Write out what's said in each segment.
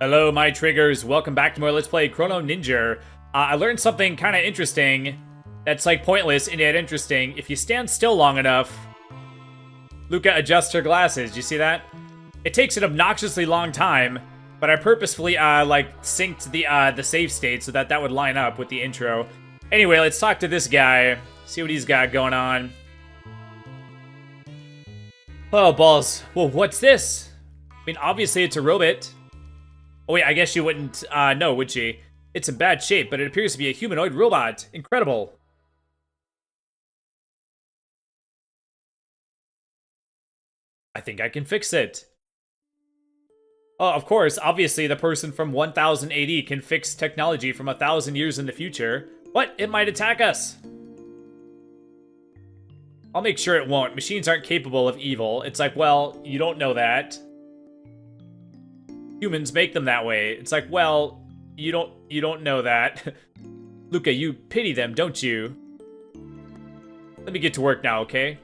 Hello, my triggers. Welcome back to more Let's Play Chrono Ninja. I learned something kind of interesting that's like pointless and yet interesting. If you stand still long enough, Luca adjusts her glasses. You see that? It takes an obnoxiously long time, but I purposefully like synced the save state so that would line up with the intro. Anyway, let's talk to this guy. See what he's got going on. Oh, balls. Well, what's this? I mean, obviously it's a robot. Oh wait, I guess you wouldn't know, would she? It's in bad shape, but it appears to be a humanoid robot. Incredible. I think I can fix it. Oh, of course, obviously the person from 1000 AD can fix technology from 1,000 years in the future. What? It might attack us. I'll make sure it won't. Machines aren't capable of evil. It's like, well, you don't know that. Humans make them that way. It's like, well, you don't know that. Luca, you pity them, don't you? Let me get to work now, okay?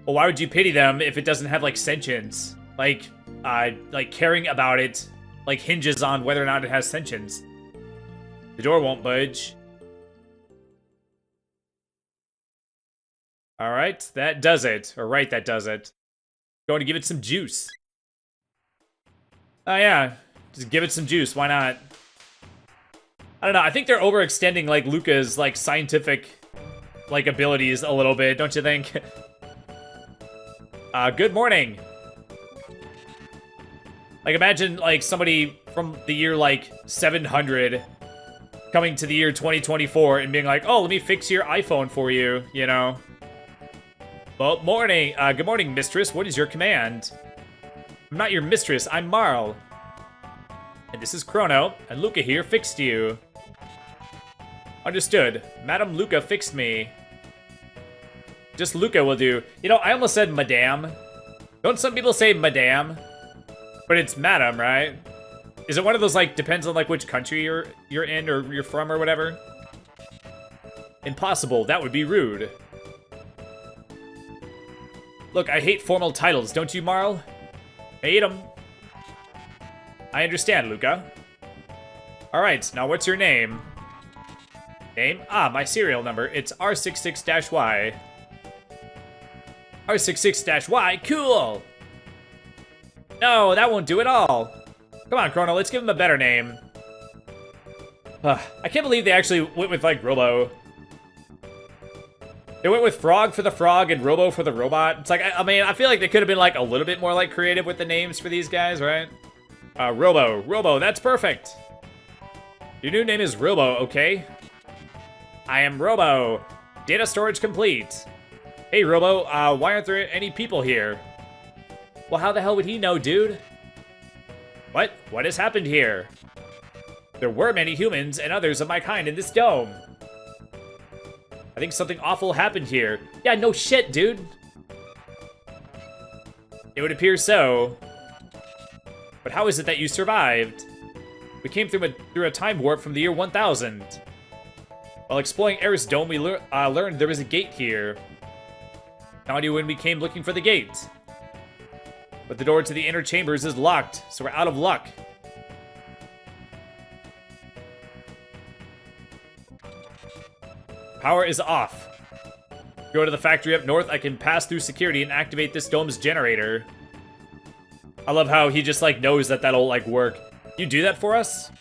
Well, why would you pity them if it doesn't have, like, sentience? Like caring about it, like, hinges on whether or not it has sentience. The door won't budge. Alright, that does it. Or right, that does it. Going to give it some juice. Oh yeah, just give it some juice, why not? I don't know, I think they're overextending, like, Luca's, like, scientific, like, abilities a little bit, don't you think? Good morning. Like, imagine, like, somebody from the year, like, 700 coming to the year 2024 and being like, oh, let me fix your iPhone for you, you know? Well, morning. Good morning, mistress. What is your command? I'm not your mistress, I'm Marl. And this is Chrono, and Luca here fixed you. Understood. Madam Luca fixed me. Just Luca will do. You know, I almost said madame. Don't some people say madame? But it's madam, right? Is it one of those, like, depends on, like, which country you're in or you're from or whatever? Impossible, that would be rude. Look, I hate formal titles, don't you, Marl? I hate them. I understand, Luca. Alright, now what's your name? Name? Ah, my serial number. It's R66-Y. R66-Y? Cool! No, that won't do at all. Come on, Crono, let's give him a better name. I can't believe they actually went with, like, Robo. They went with Frog for the frog and Robo for the robot. It's like, I mean, I feel like they could have been, like, a little bit more, like, creative with the names for these guys, right? Robo, that's perfect. Your new name is Robo, okay? I am Robo. Data storage complete. Hey, Robo, why aren't there any people here? Well, how the hell would he know, dude? What? What has happened here? There were many humans and others of my kind in this dome. I think something awful happened here. Yeah, no shit, dude. It would appear so. But how is it that you survived? We came through a time warp from the year 1000. While exploring Eris Dome, we learned there was a gate here. Found you when we came looking for the gate. But the door to the inner chambers is locked, so we're out of luck. Power is off. Go to the factory up north, I can pass through security and activate this dome's generator. I love how he just, like, knows that that'll, like, work. You do that for us?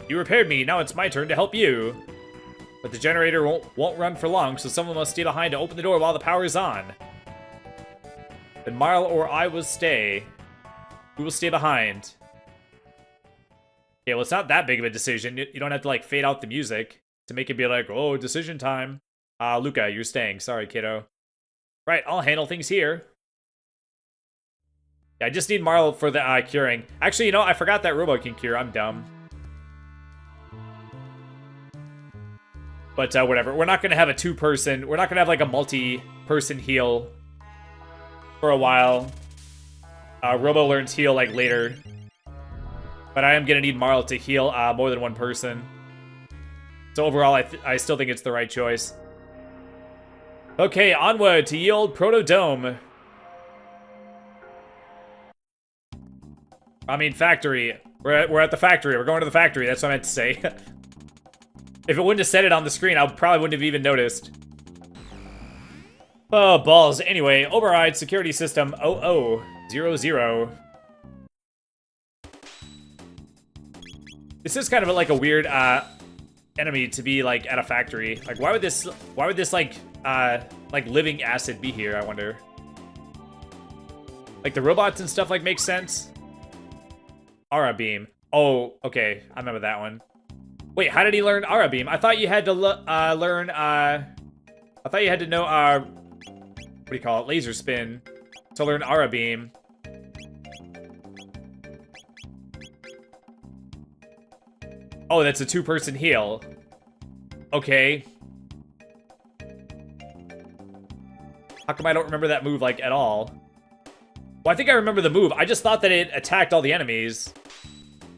You repaired me, now it's my turn to help you. But the generator won't run for long, so someone must stay behind to open the door while the power is on. Then Marl or I will stay. We will stay behind. Okay, well, it's not that big of a decision. You don't have to, like, fade out the music to make it be like, oh, decision time. Luca, you're staying. Sorry, kiddo. Right, I'll handle things here. Yeah, I just need Marl for the curing. Actually, you know, I forgot that Robo can cure. I'm dumb. But whatever. We're not going to have a two-person... We're not going to have, like, a multi-person heal for a while. Robo learns heal, like, later. But I am going to need Marl to heal more than one person. So overall, I still think it's the right choice. Okay, onward to ye old Proto Dome. I mean, factory. We're at the factory. We're going to the factory. That's what I meant to say. If it wouldn't have said it on the screen, I probably wouldn't have even noticed. Oh, balls. Anyway, override security system 0000. This is kind of like a weird enemy to be like at a factory. Like, why would this like living acid be here, I wonder? Like the robots and stuff like make sense. Aura beam. Oh, okay. I remember that one. Wait, how did he learn aura beam? I thought you had to learn I thought you had to know what do you call it? Laser spin to learn aura beam. Oh, that's a two-person heal. Okay. How come I don't remember that move, like, at all? Well, I think I remember the move. I just thought that it attacked all the enemies.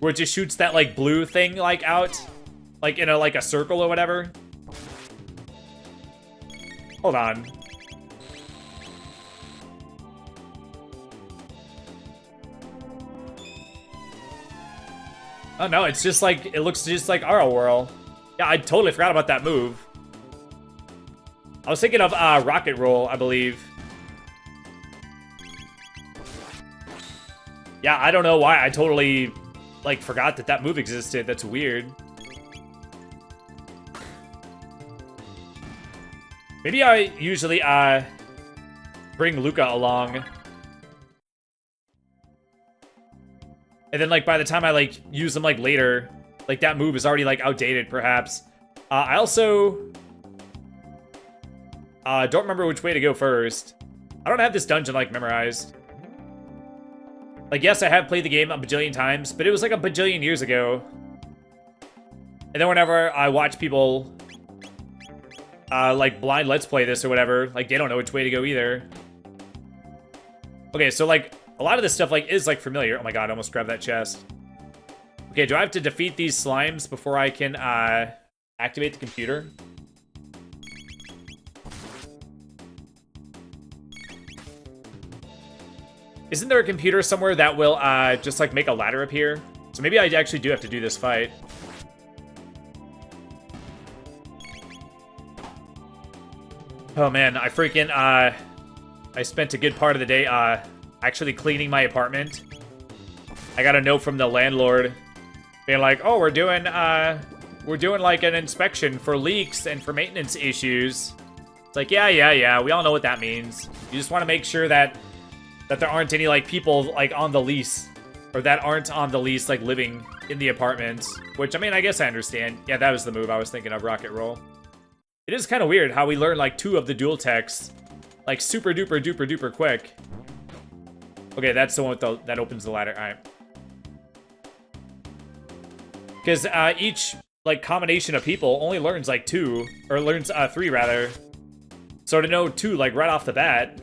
Where it just shoots that, like, blue thing, like, out. Like, in a, like, a circle or whatever. Hold on. Oh, no, it's just like, it looks just like Aura Whirl. Yeah, I totally forgot about that move. I was thinking of Rocket Roll, I believe. Yeah, I don't know why I totally, like, forgot that that move existed. That's weird. Maybe I usually, bring Luca along. And then, like, by the time I, like, use them, like, later, like, that move is already, like, outdated, perhaps. I also don't remember which way to go first. I don't have this dungeon, like, memorized. Like, yes, I have played the game a bajillion times, but it was, like, a bajillion years ago. And then whenever I watch people, like, blind Let's Play this or whatever, like, they don't know which way to go either. Okay, so, like, a lot of this stuff, like, is, like, familiar. Oh my god, I almost grabbed that chest. Okay, do I have to defeat these slimes before I can, activate the computer? Isn't there a computer somewhere that will, just, like, make a ladder appear? So maybe I actually do have to do this fight. Oh, man, I freaking, I spent a good part of the day, actually cleaning my apartment. I got a note from the landlord being like, oh, we're doing like an inspection for leaks and for maintenance issues. It's like, yeah, we all know what that means. You just want to make sure that there aren't any, like, people, like, on the lease, or that aren't on the lease, like, living in the apartments, which, I mean, I guess I understand. Yeah, that was the move I was thinking of, Rocket Roll. It is kind of weird how we learn, like, 2 of the dual techs, like, super duper duper duper quick. Okay, that's the one with that opens the ladder. All right. Because each, like, combination of people only learns, like, 2. Or learns 3, rather. So to know 2, like, right off the bat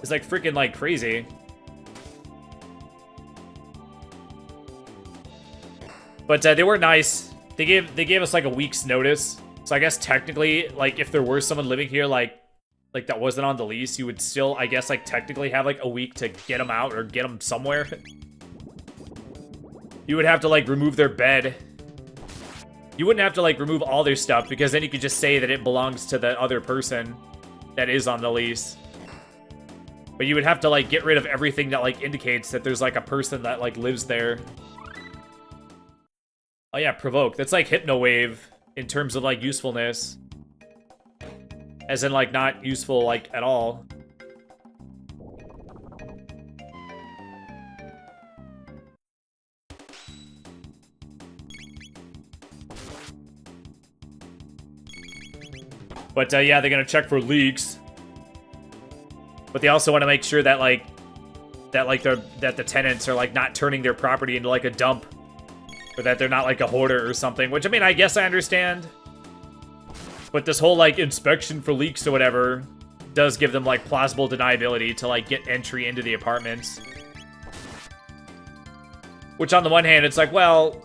is, like, freaking, like, crazy. But they were nice. They gave us, like, a week's notice. So I guess technically, like, if there were someone living here, like that wasn't on the lease, you would still, I guess, like, technically have, like, a week to get them out or get them somewhere. You would have to, like, remove their bed. You wouldn't have to, like, remove all their stuff, because then you could just say that it belongs to the other person that is on the lease. But you would have to, like, get rid of everything that, like, indicates that there's, like, a person that, like, lives there. Oh, yeah, provoke. That's, like, Hypno Wave in terms of, like, usefulness. As in, like, not useful, like, at all. But, yeah, they're gonna check for leaks. But they also want to make sure that, like, the tenants are, like, not turning their property into, like, a dump. Or that they're not, like, a hoarder or something. Which, I mean, I guess I understand. But this whole, like, inspection for leaks or whatever does give them, like, plausible deniability to, like, get entry into the apartments. Which, on the one hand, it's like, well...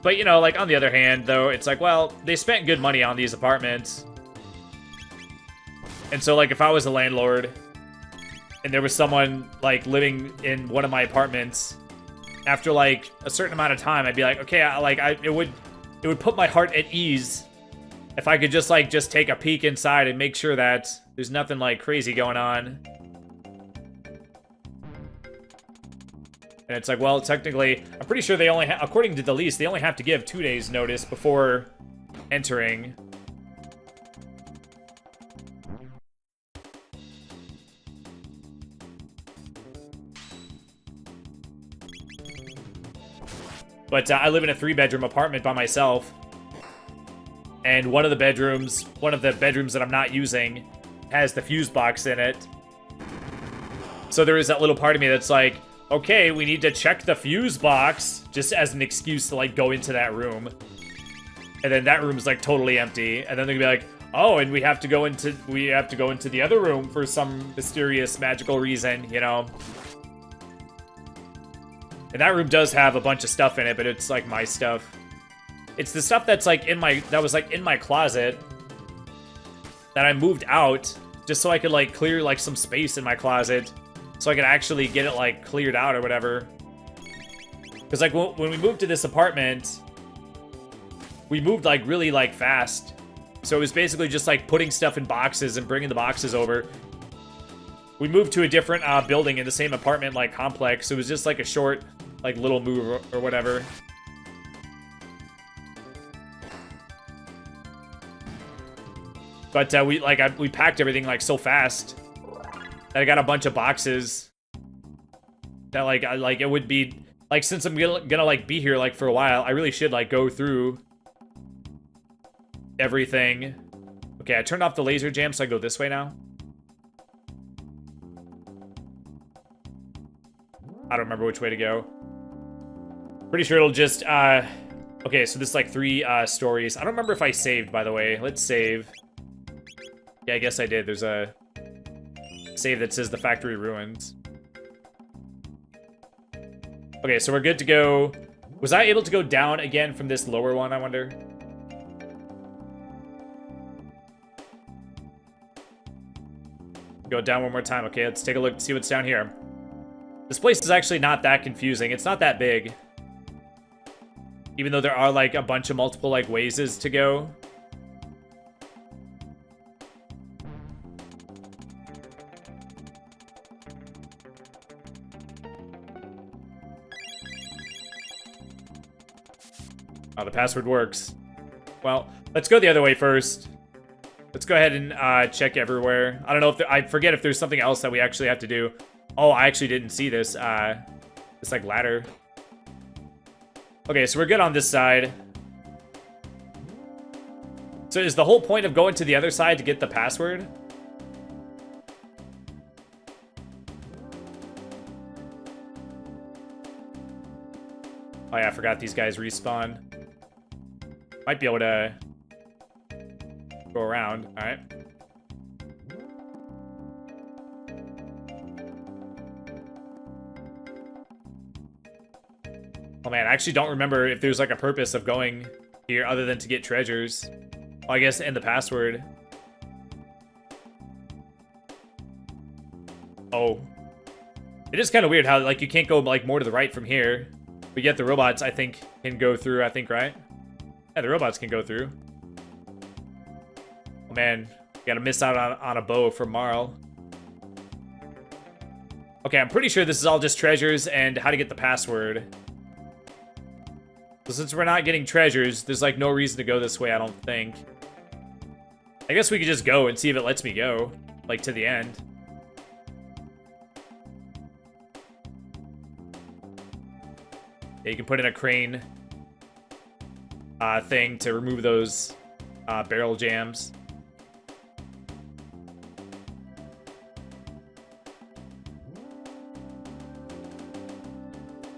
But, you know, like, on the other hand, though, it's like, well, they spent good money on these apartments. And so, like, if I was a landlord, and there was someone, like, living in one of my apartments, after like a certain amount of time, I'd be like, okay, it would put my heart at ease if I could just take a peek inside and make sure that there's nothing like crazy going on. And it's like, well, technically, I'm pretty sure they only according to the lease, they only have to give 2 days notice before entering. But I live in a 3-bedroom apartment by myself. And one of the bedrooms that I'm not using has the fuse box in it. So there is that little part of me that's like, okay, we need to check the fuse box just as an excuse to like go into that room. And then that room's like totally empty. And then they're gonna be like, oh, and we have to go into the other room for some mysterious magical reason, you know. And that room does have a bunch of stuff in it, but it's like my stuff. It's the stuff that's like that was like in my closet that I moved out just so I could like clear like some space in my closet so I could actually get it like cleared out or whatever. Because like when we moved to this apartment, we moved like really like fast. So it was basically just like putting stuff in boxes and bringing the boxes over. We moved to a different building in the same apartment like complex. So it was just like a short like little move or whatever. But we packed everything like so fast that I got a bunch of boxes that like it would be like, since I'm gonna like be here like for a while, I really should like go through everything. Okay, I turned off the laser jam, so I go this way now. I don't remember which way to go. Pretty sure it'll just okay, so this is like 3 stories. I don't remember if I saved, by the way. Let's save. Yeah, I guess I did. There's a save that says the factory ruins. Okay, so we're good to go. Was I able to go down again from this lower one, I wonder? Go down one more time. Okay, let's take a look, see what's down here. This place is actually not that confusing. It's not that big. Even though there are like a bunch of multiple like ways to go. Oh, the password works. Well, let's go the other way first. Let's go ahead and check everywhere. I don't know if I forget if there's something else that we actually have to do. Oh, I actually didn't see this. This like ladder. Okay, so we're good on this side. So is the whole point of going to the other side to get the password? Oh yeah, I forgot these guys respawn. Might be able to go around. All right. Oh man, I actually don't remember if there's like a purpose of going here other than to get treasures. Well, I guess, and the password. Oh. It is kind of weird how like you can't go like more to the right from here. But yet the robots, I think, can go through, I think, right? Yeah, the robots can go through. Oh man, gotta miss out on a bow from Marl. Okay, I'm pretty sure this is all just treasures and how to get the password. So since we're not getting treasures, there's like no reason to go this way, I don't think. I guess we could just go and see if it lets me go, like to the end. Yeah, you can put in a crane thing to remove those barrel jams.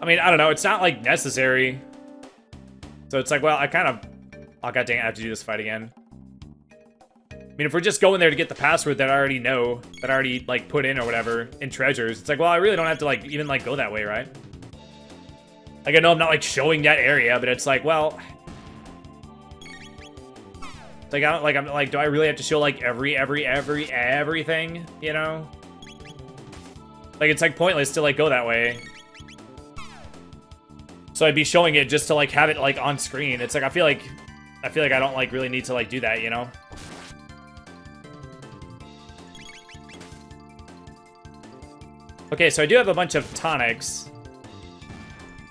I mean, I don't know. It's not like necessary. So it's like, well, I kind of... Oh, god dang it, I have to do this fight again. I mean, if we're just going there to get the password that I already know, that I already, like, put in or whatever, in treasures, it's like, well, I really don't have to, like, even, like, go that way, right? Like, I know I'm not, like, showing that area, but it's like, well... Like, I don't, like, I'm like, do I really have to show, like, everything, you know? Like, it's, like, pointless to, like, go that way. So I'd be showing it just to like have it like on screen. It's like I feel like I don't like really need to like do that, you know? Okay, so I do have a bunch of tonics.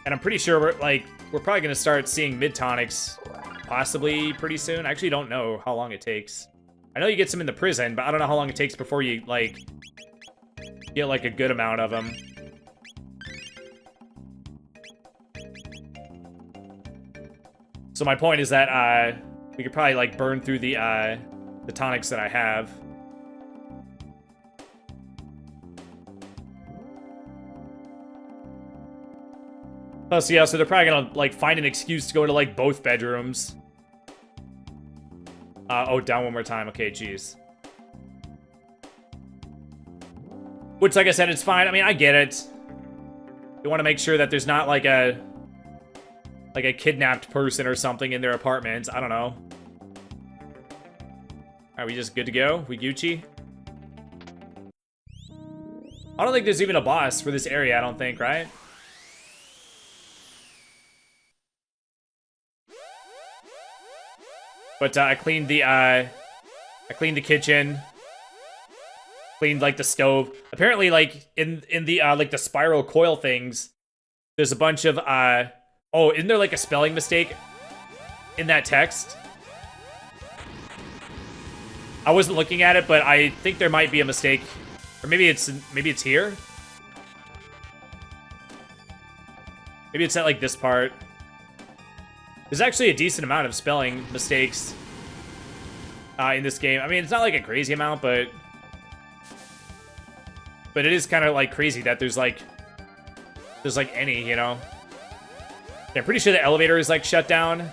And I'm pretty sure we're probably gonna start seeing mid tonics possibly pretty soon. I actually don't know how long it takes. I know you get some in the prison, but I don't know how long it takes before you like get like a good amount of them. So my point is that we could probably like burn through the tonics that I have. Plus, yeah, so they're probably gonna like find an excuse to go to like both bedrooms. Oh, down one more time. Okay, jeez. Which, like I said, it's fine. I mean, I get it. You want to make sure that there's not like a kidnapped person or something in their apartment. I don't know. Are we just good to go? We Gucci? I don't think there's even a boss for this area, I don't think, right? But I cleaned the kitchen. Cleaned like the stove. Apparently, like in the like the spiral coil things, there's a bunch of oh, isn't there like a spelling mistake in that text? I wasn't looking at it, but I think there might be a mistake. Or maybe it's here. Maybe it's at like this part. There's actually a decent amount of spelling mistakes in this game. I mean, it's not like a crazy amount, but it is kind of like crazy that there's like any, you know. Yeah, I'm pretty sure the elevator is like shut down, or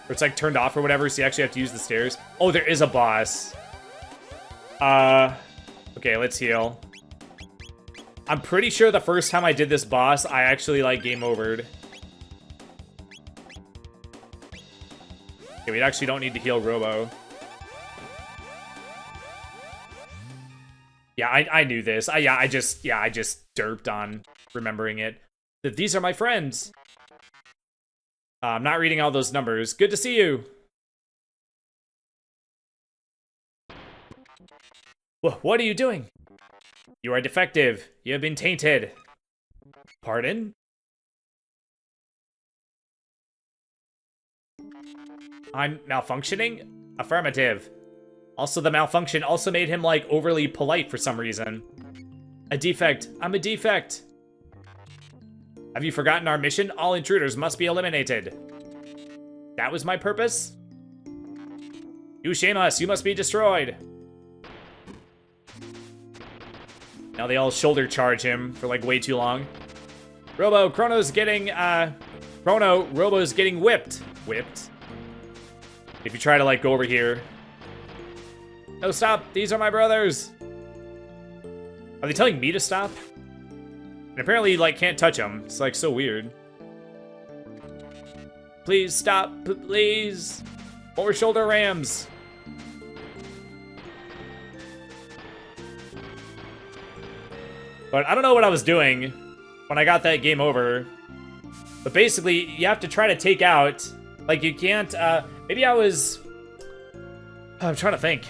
it's like turned off or whatever, so you actually have to use the stairs. Oh, there is a boss. Okay, let's heal. I'm pretty sure the first time I did this boss, I actually like game overed. Okay, we actually don't need to heal Robo. Yeah, I knew this. I just derped on remembering it. That these are my friends. I'm not reading all those numbers. Good to see you. What are you doing? You are defective. You have been tainted. Pardon? I'm malfunctioning? Affirmative. Also, the malfunction also made him, like, overly polite for some reason. A defect. I'm a defect. Have you forgotten our mission? All intruders must be eliminated. That was my purpose? You shame us. You must be destroyed. Now they all shoulder charge him for, like, way too long. Chrono's getting, Robo's getting whipped. Whipped? If you try to, like, go over here. No, stop! These are my brothers! Are they telling me to stop? And apparently, like, can't touch them. It's, like, so weird. Please stop, please! More shoulder rams! But I don't know what I was doing when I got that game over. But basically, you have to try to take out... Like, you can't, maybe I was... I'm trying to think.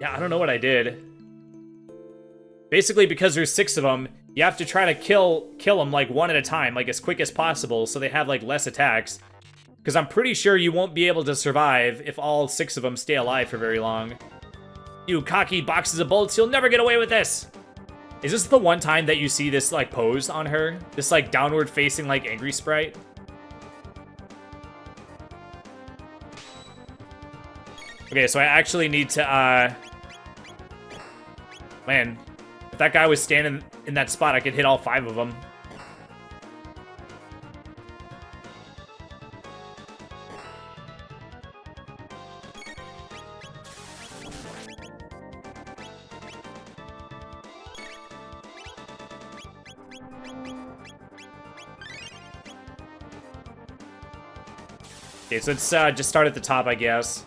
Yeah, I don't know what I did. Basically, because there's 6 of them, you have to try to kill them, like, one at a time, like, as quick as possible, so they have, like, less attacks. Because I'm pretty sure you won't be able to survive if all 6 of them stay alive for very long. You cocky boxes of bullets, you'll never get away with this! Is this the one time that you see this, like, pose on her? This, like, downward-facing, like, angry sprite? Okay, so I actually need to, Man, if that guy was standing in that spot, I could hit all 5 of them. Okay, so let's just start at the top, I guess.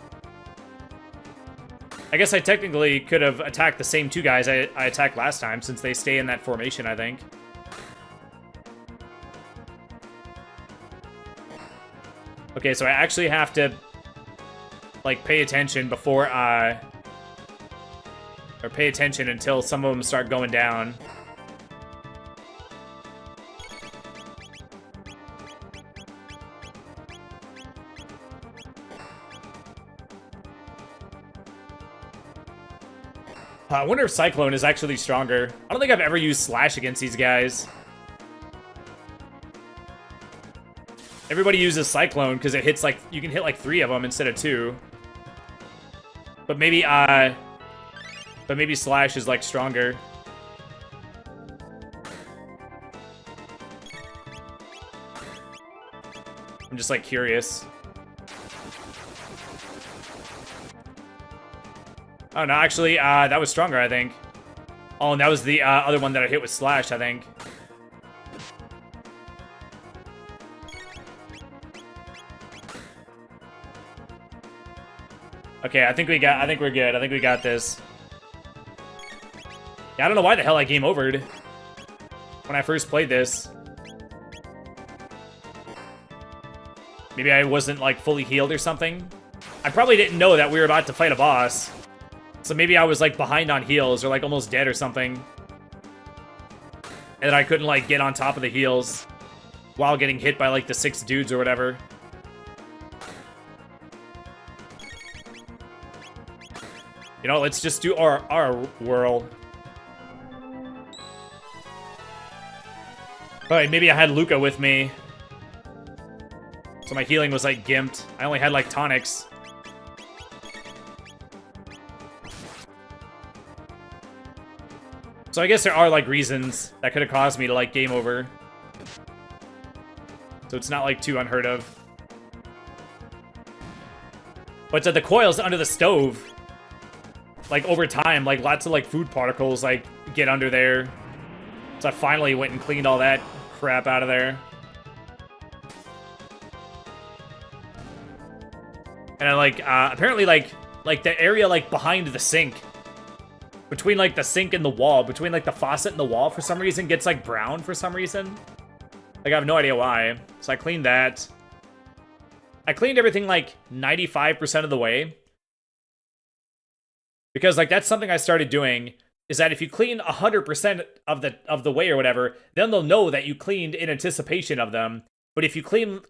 I guess I technically could have attacked the same 2 guys I attacked last time, since they stay in that formation, I think. Okay, so I actually have to, like, pay attention before, or pay attention until some of them start going down. I wonder if Cyclone is actually stronger. I don't think I've ever used Slash against these guys. Everybody uses Cyclone because it hits like, you can hit like 3 of them instead of 2. But maybe Slash is like stronger. I'm just like curious. Oh, no, actually, that was stronger, I think. Oh, and that was the other one that I hit with Slash, I think. Okay, I think we're good. I think we got this. Yeah, I don't know why the hell I game overed when I first played this. Maybe I wasn't, like, fully healed or something. I probably didn't know that we were about to fight a boss. So maybe I was, like, behind on heals or, like, almost dead or something. And then I couldn't, like, get on top of the heals while getting hit by, like, the 6 dudes or whatever. You know, let's just do our whirl. Alright, maybe I had Luca with me. So my healing was, like, gimped. I only had, like, tonics. So I guess there are, like, reasons that could have caused me to, like, game over. So it's not, like, too unheard of. But the coils under the stove, like, over time, like, lots of, like, food particles, like, get under there. So I finally went and cleaned all that crap out of there. And I, like, apparently, like, the area, like, behind the sink, between, like, the sink and the wall, between, like, the faucet and the wall, for some reason, gets, like, brown for some reason. Like, I have no idea why. So I cleaned that. I cleaned everything, like, 95% of the way. Because, like, that's something I started doing, is that if you clean 100% of the way or whatever, then they'll know that you cleaned in anticipation of them. But if you clean,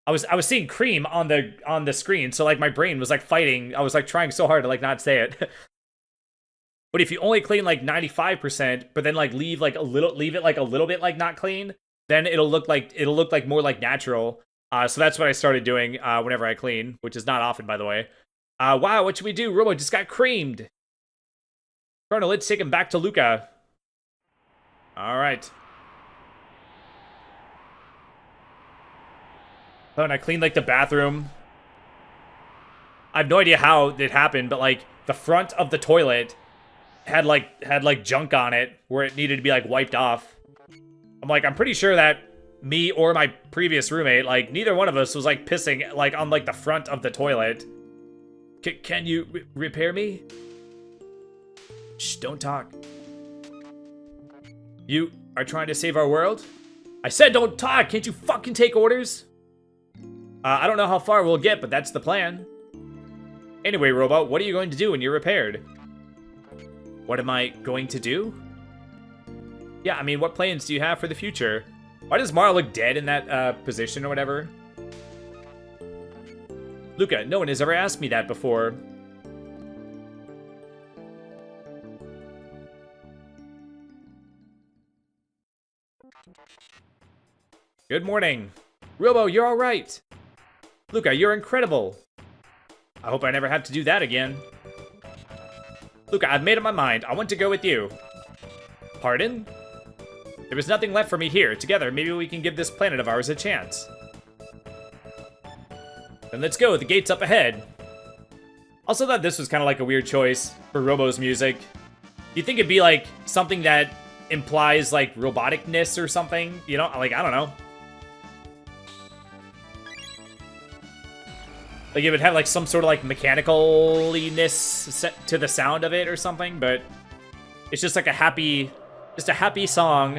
I was seeing cream on the screen, so, like, my brain was, like, fighting. I was, like, trying so hard to, like, not say it. But if you only clean, like, 95%, but then, like, leave it, like, a little bit, like, not clean, then it'll look like more, like, natural. So that's what I started doing, whenever I clean, which is not often, by the way. Wow, what should we do? Robo just got creamed. Chrono, let's take him back to Luca. Alright. Oh, and I cleaned, like, the bathroom. I have no idea how it happened, but, like, the front of the toilet had junk on it where it needed to be, like, wiped off. I'm pretty sure that me or my previous roommate, like, neither one of us was, like, pissing, like, on, like, the front of the toilet. Can you repair me? Shh, don't talk. You are trying to save our world? I said don't talk! Can't you fucking take orders? I don't know how far we'll get, but that's the plan. Anyway, Robot, what are you going to do when you're repaired? What am I going to do? Yeah, I mean, what plans do you have for the future? Why does Mara look dead in that position or whatever? Luca, no one has ever asked me that before. Good morning. Robo, you're alright. Luca, you're incredible. I hope I never have to do that again. Luca, I've made up my mind. I want to go with you. Pardon? There is nothing left for me here. Together, maybe we can give this planet of ours a chance. Then let's go. The gate's up ahead. Also thought this was kind of like a weird choice for Robo's music. You think it'd be like something that implies like roboticness or something? You know, like, I don't know. Like it would have like some sort of like mechanicalness set to the sound of it or something, but it's just like a happy song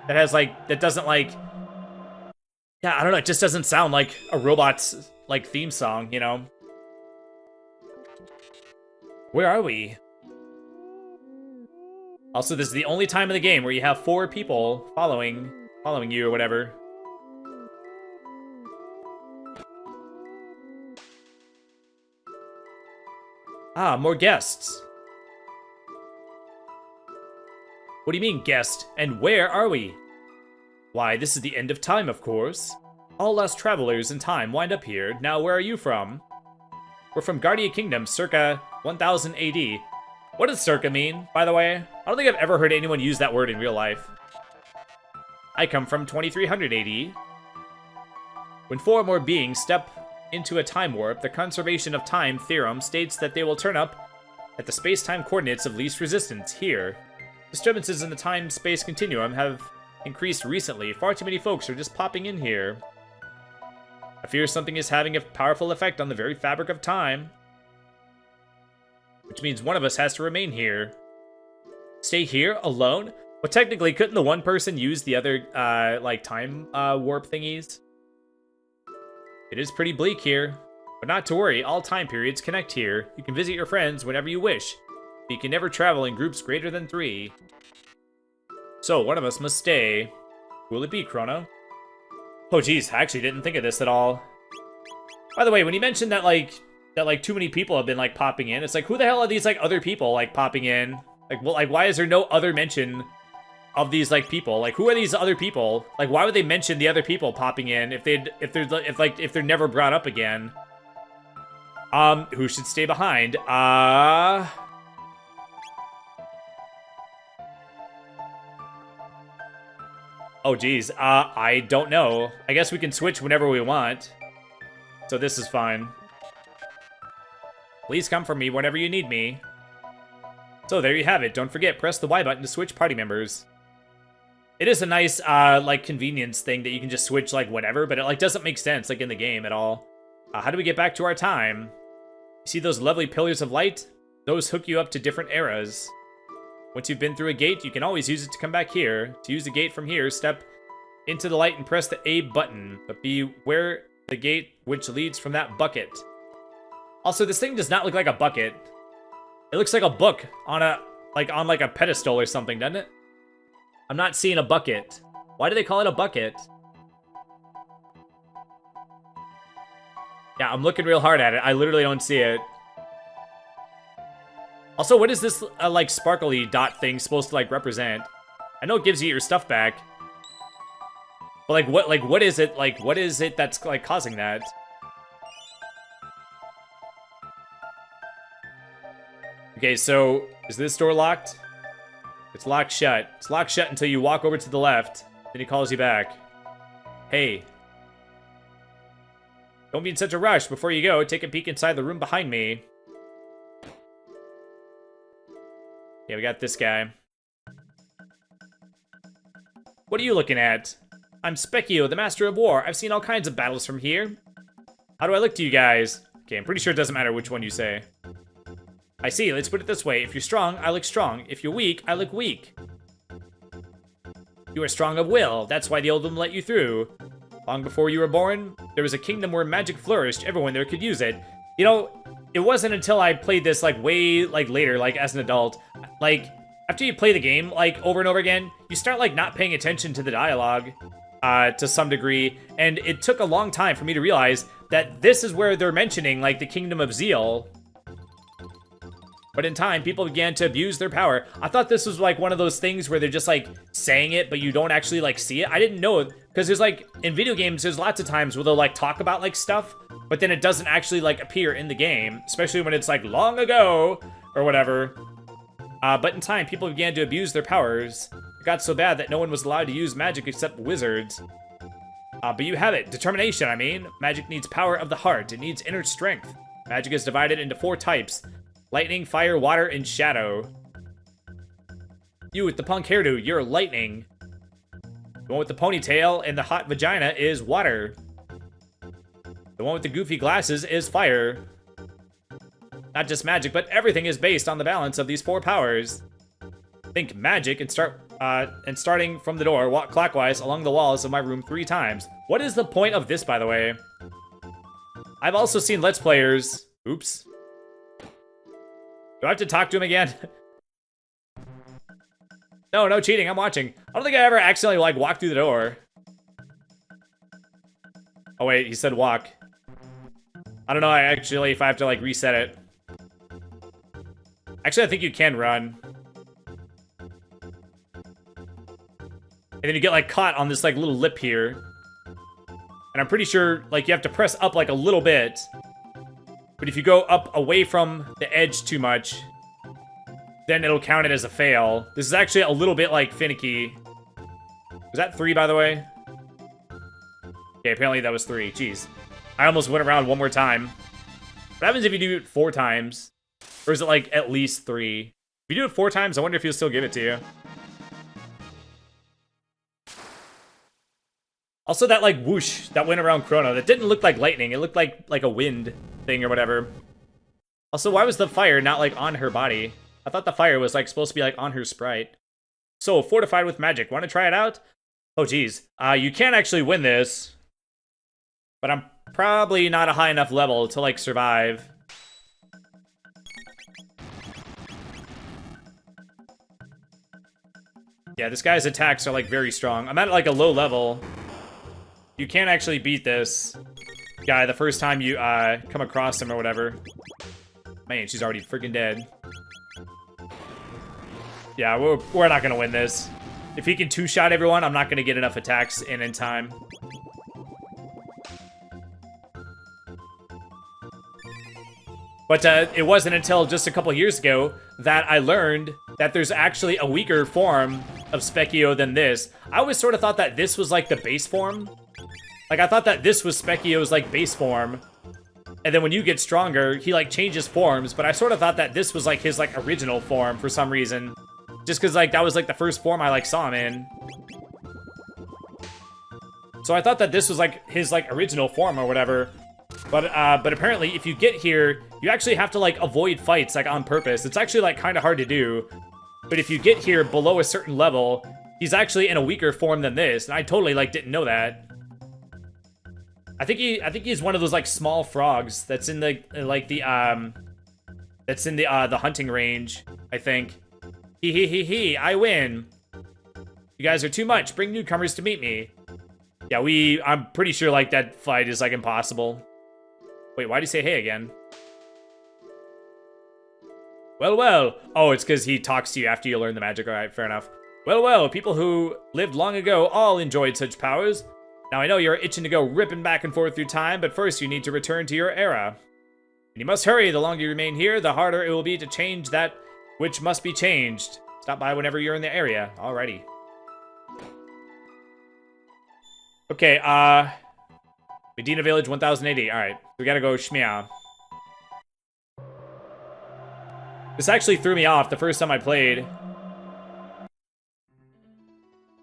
that has like, that doesn't like Yeah, I don't know. It just doesn't sound like a robot's like theme song, you know? Where are we? Also, this is the only time in the game where you have 4 people following you or whatever. Ah, more guests. What do you mean, guest? And where are we? Why, this is the end of time, of course. All lost travelers in time wind up here. Now, where are you from? We're from Guardia Kingdom, circa 1000 AD. What does circa mean, by the way? I don't think I've ever heard anyone use that word in real life. I come from 2300 AD. When 4 more beings step into a time warp, the conservation of time theorem states that they will turn up at the space-time coordinates of least resistance, here. Disturbances in the time-space continuum have increased recently. Far too many folks are just popping in here. I fear something is having a powerful effect on the very fabric of time. Which means one of us has to remain here. Stay here, alone? Well, technically, couldn't the one person use the other, like, time, warp thingies? It is pretty bleak here. But not to worry, all time periods connect here. You can visit your friends whenever you wish. But you can never travel in groups greater than 3. So, one of us must stay. Who will it be, Chrono? Oh, geez, I actually didn't think of this at all. By the way, when you mentioned that, like, too many people have been, like, popping in, it's like, who the hell are these, like, other people, like, popping in? Like, well, like, why is there no other mention of these, like, people? Like, who are these other people? Like, why would they mention the other people popping in if they're never brought up again? Who should stay behind? Oh, geez. I don't know. I guess we can switch whenever we want. So this is fine. Please come for me whenever you need me. So there you have it. Don't forget, press the Y button to switch party members. It is a nice, like, convenience thing that you can just switch, like, whatever, but it, like, doesn't make sense, like, in the game at all. How do we get back to our time? You see those lovely pillars of light? Those hook you up to different eras. Once you've been through a gate, you can always use it to come back here. To use the gate from here, step into the light and press the A button, but beware the gate which leads from that bucket. Also, this thing does not look like a bucket. It looks like a book on a pedestal or something, doesn't it? I'm not seeing a bucket. Why do they call it a bucket? Yeah, I'm looking real hard at it. I literally don't see it. Also, what is this, like, sparkly dot thing supposed to, like, represent? I know it gives you your stuff back. But, what is it? Like, what is it that's, like, causing that? Okay, so, is this door locked? It's locked shut. It's locked shut until you walk over to the left. Then he calls you back. Hey. Don't be in such a rush. Before you go, take a peek inside the room behind me. Yeah, we got this guy. What are you looking at? I'm Specchio, the Master of War. I've seen all kinds of battles from here. How do I look to you guys? Okay, I'm pretty sure it doesn't matter which one you say. I see, let's put it this way. If you're strong, I look strong. If you're weak, I look weak. You are strong of will. That's why the old one let you through. Long before you were born, there was a kingdom where magic flourished. Everyone there could use it. You know, it wasn't until I played this, like, way, like, later, like, as an adult. Like, after you play the game, like, over and over again, you start, like, not paying attention to the dialogue, to some degree. And it took a long time for me to realize that this is where they're mentioning, like, the Kingdom of Zeal. But in time, people began to abuse their power. I thought this was, like, one of those things where they're just, like, saying it, but you don't actually, like, see it. I didn't know it, because there's, like, in video games, there's lots of times where they'll, like, talk about, like, stuff, but then it doesn't actually, like, appear in the game, especially when it's, like, long ago, or whatever. But in time, people began to abuse their powers. It got so bad that no one was allowed to use magic except wizards. But you have it. Determination, I mean. Magic needs power of the heart. It needs inner strength. Magic is divided into 4 types. Lightning, fire, water, and shadow. You with the punk hairdo, you're lightning. The one with the ponytail and the hot vagina is water. The one with the goofy glasses is fire. Not just magic, but everything is based on the balance of these 4 powers. Think magic and start And starting from the door, walk clockwise along the walls of my room 3 times. What is the point of this, by the way? I've also seen Let's Players. Oops. Do I have to talk to him again? No, no cheating. I'm watching. I don't think I ever accidentally, like, walked through the door. Oh, wait. He said walk. I don't know, actually, if I have to, like, reset it. Actually, I think you can run. And then you get, like, caught on this, like, little lip here. And I'm pretty sure, like, you have to press up, like, a little bit. But if you go up away from the edge too much, then it'll count it as a fail. This is actually a little bit, like, finicky. Was that 3, by the way? Okay, apparently that was 3. Jeez. I almost went around one more time. What happens if you do it 4 times? Or is it, like, at least 3? If you do it 4 times, I wonder if he'll still give it to you. Also, that, like, whoosh that went around Chrono, that didn't look like lightning. It looked like a wind thing or whatever. Also, why was the fire not, like, on her body? I thought the fire was, like, supposed to be, like, on her sprite. So, fortified with magic. Want to try it out? Oh, geez. You can actually win this. But I'm probably not a high enough level to, like, survive. Yeah, this guy's attacks are, like, very strong. I'm at, like, a low level. You can't actually beat this guy the first time you come across him or whatever. Man, she's already freaking dead. Yeah, we're not gonna win this. If he can 2-shot everyone, I'm not gonna get enough attacks in time. But it wasn't until just a couple years ago that I learned that there's actually a weaker form of Specchio than this. I always sort of thought that this was like the base form. Like, I thought that this was Specchio's, like, base form. And then when you get stronger, he, like, changes forms. But I sort of thought that this was, like, his, like, original form for some reason. Just because, like, that was, like, the first form I, like, saw him in. So I thought that this was, like, his, like, original form or whatever. But apparently, if you get here, you actually have to, like, avoid fights, like, on purpose. It's actually, like, kind of hard to do. But if you get here below a certain level, he's actually in a weaker form than this. And I totally, like, didn't know that. I think he's one of those, like, small frogs that's in the the hunting range, I think. He, I win. You guys are too much. Bring newcomers to meet me. Yeah, I'm pretty sure, like, that fight is, like, impossible. Wait, why'd he say hey again? Well, well. Oh, it's because he talks to you after you learn the magic. All right, fair enough. Well, well, people who lived long ago all enjoyed such powers. Now, I know you're itching to go ripping back and forth through time, but first you need to return to your era. And you must hurry. The longer you remain here, the harder it will be to change that which must be changed. Stop by whenever you're in the area. Alrighty. Okay, Medina Village 1080. Alright, we gotta go Shmia. This actually threw me off the first time I played.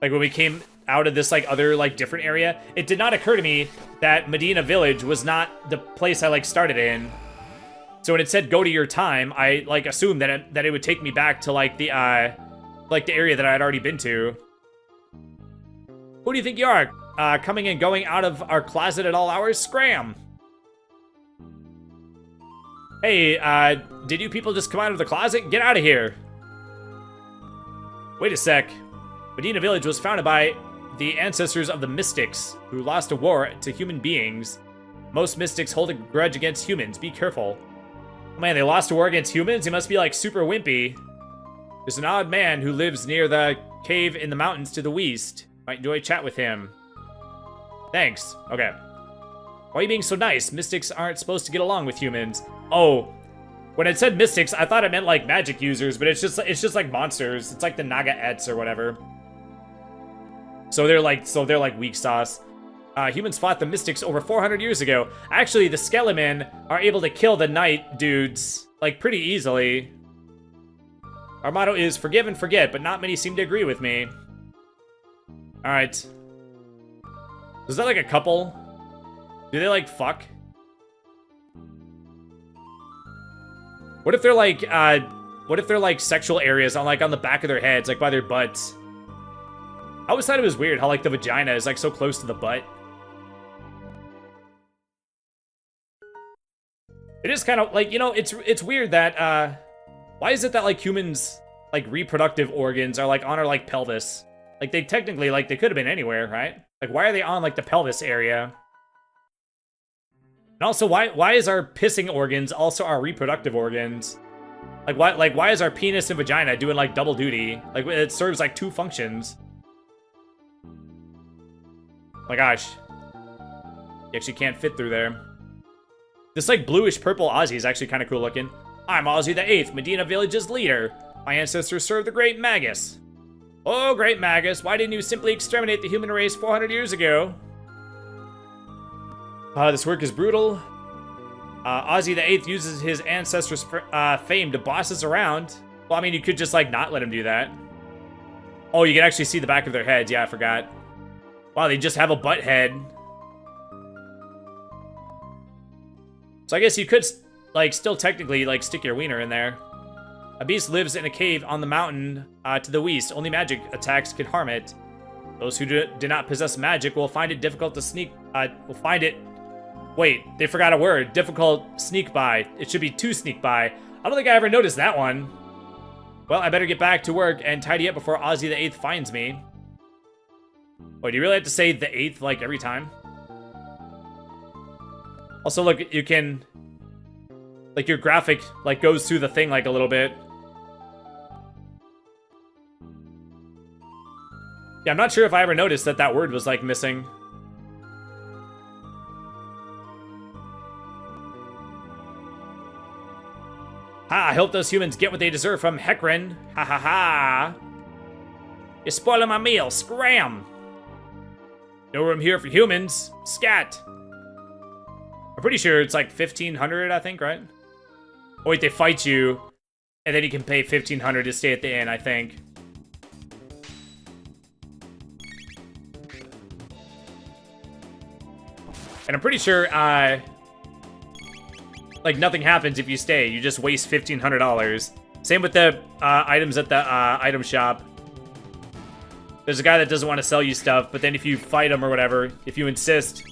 Like, when we came out of this, like, other, like, different area, it did not occur to me that Medina Village was not the place I, like, started in. So when it said go to your time, I, like, assumed that it would take me back to, like, the area that I had already been to. Who do you think you are? Coming and going out of our closet at all hours? Scram! Hey, did you people just come out of the closet? Get out of here! Wait a sec. Medina Village was founded by the ancestors of the mystics, who lost a war to human beings. Most mystics hold a grudge against humans. Be careful. Oh man, they lost a war against humans? He must be, like, super wimpy. There's an odd man who lives near the cave in the mountains to the west. Might enjoy a chat with him. Thanks. Okay. Why are you being so nice? Mystics aren't supposed to get along with humans. Oh. When it said mystics, I thought it meant, like, magic users, but it's just like monsters. It's like the Naga-ets or whatever. So they're like weak sauce. Humans fought the mystics over 400 years ago. Actually, the Skelemen are able to kill the knight dudes, like, pretty easily. Our motto is forgive and forget, but not many seem to agree with me. Alright. Is that like a couple? Do they, like, fuck? What if they're like sexual areas on the back of their heads, like by their butts? I always thought it was weird how, like, the vagina is, like, so close to the butt. It is kind of, like, you know, it's weird that, why is it that, like, humans, like, reproductive organs are, like, on our, like, pelvis? Like, they technically, like, they could have been anywhere, right? Like, why are they on, like, the pelvis area? And also, why is our pissing organs also our reproductive organs? Like, why is our penis and vagina doing, like, double duty? Like, it serves, like, 2 functions. Oh my gosh. You actually can't fit through there. This, like, bluish-purple Ozzy is actually kind of cool looking. I'm Ozzy the 8th, Medina Village's leader. My ancestors served the Great Magus. Oh, Great Magus, why didn't you simply exterminate the human race 400 years ago? This work is brutal. Ozzy the 8th uses his ancestors' fame to boss us around. Well, I mean, you could just, like, not let him do that. Oh, you can actually see the back of their heads. Yeah, I forgot. Wow, they just have a butt head. So I guess you could, like, still technically, like, stick your wiener in there. A beast lives in a cave on the mountain to the west. Only magic attacks can harm it. Those who do not possess magic will find it difficult to sneak... Wait, they forgot a word. Difficult sneak by. It should be to sneak by. I don't think I ever noticed that one. Well, I better get back to work and tidy up before Ozzy the 8th finds me. Wait, do you really have to say the 8th, like, every time? Also, look, you can... Like, your graphic, like, goes through the thing, like, a little bit. Yeah, I'm not sure if I ever noticed that that word was, like, missing. Ha, I hope those humans get what they deserve from Hecarim. Ha ha ha. You're spoiling my meal. Scram. No room here for humans. Scat. I'm pretty sure it's like 1,500, I think, right? Oh, wait, they fight you. And then you can pay 1,500 to stay at the inn, I think. And I'm pretty sure, like, nothing happens if you stay. You just waste $1,500. Same with the items at the item shop. There's a guy that doesn't want to sell you stuff, but then if you fight him or whatever, if you insist,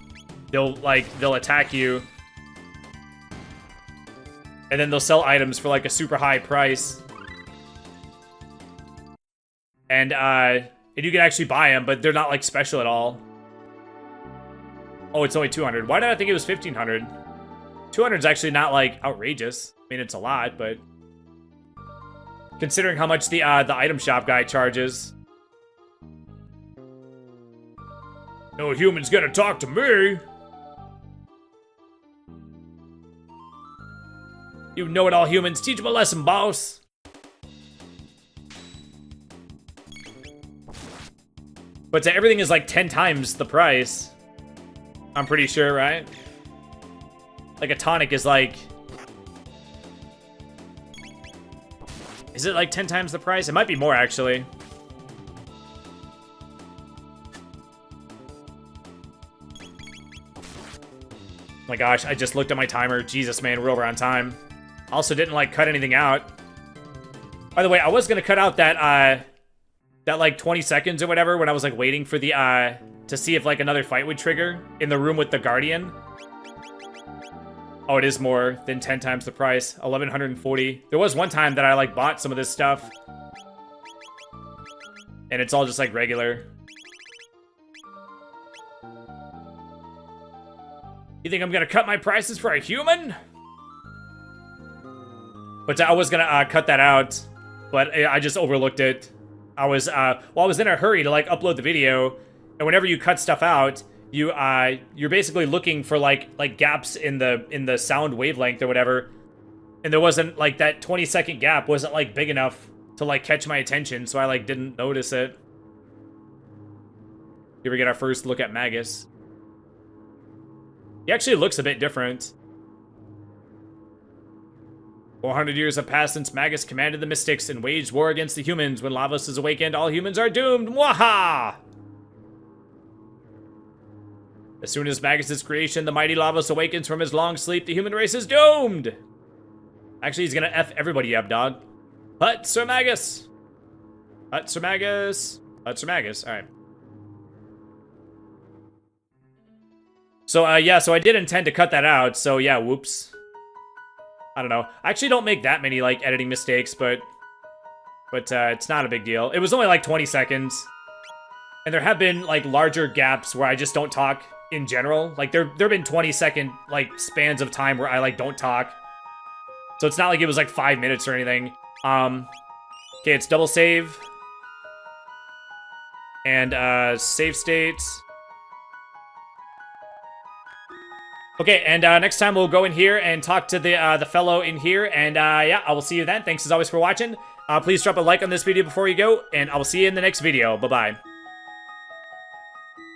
they'll attack you. And then they'll sell items for, like, a super high price. And you can actually buy them, but they're not, like, special at all. Oh, it's only 200. Why did I think it was 1,500? 200 is actually not, like, outrageous. I mean, it's a lot, but... Considering how much the item shop guy charges. No human's gonna talk to me! You know-it-all humans, teach them a lesson, boss! But everything is, like, 10 times the price. I'm pretty sure, right? Like, a tonic is, like... Is it, like, 10 times the price? It might be more, actually. Oh my gosh, I just looked at my timer. Jesus, man, we're over on time. Also didn't, like, cut anything out. By the way, I was gonna cut out that, like, 20 seconds or whatever when I was, like, waiting for the, to see if, like, another fight would trigger in the room with the Guardian. Oh, it is more than 10 times the price. 1,140. There was one time that I, like, bought some of this stuff. And it's all just, like, regular. You think I'm gonna cut my prices for a human? But I was gonna cut that out, but I just overlooked it. I was I was in a hurry to, like, upload the video, and whenever you cut stuff out, you're basically looking for like gaps in the sound wavelength or whatever, and there wasn't, like, that 20-second gap wasn't, like, big enough to, like, catch my attention, so I, like, didn't notice it. Here we get our first look at Magus. He actually looks a bit different. 400 years have passed since Magus commanded the Mystics and waged war against the humans. When Lavos is awakened, all humans are doomed. Mwaha! As soon as Magus' creation, the mighty Lavos awakens from his long sleep, the human race is doomed! Actually, he's gonna F everybody up, dog. Hut, Sir Magus! Hut, Sir Magus! Hut, Sir Magus. Alright. So, yeah, so I did intend to cut that out, so yeah, whoops. I don't know. I actually don't make that many, like, editing mistakes, but it's not a big deal. It was only, like, 20 seconds. And there have been, like, larger gaps where I just don't talk in general. Like, there have been 20-second, like, spans of time where I, like, don't talk. So it's not like it was, like, 5 minutes or anything. Okay, it's double save. And, save states. Okay, and next time we'll go in here and talk to the fellow in here, and yeah, I will see you then. Thanks as always for watching. Please drop a like on this video before you go, and I will see you in the next video. Bye-bye.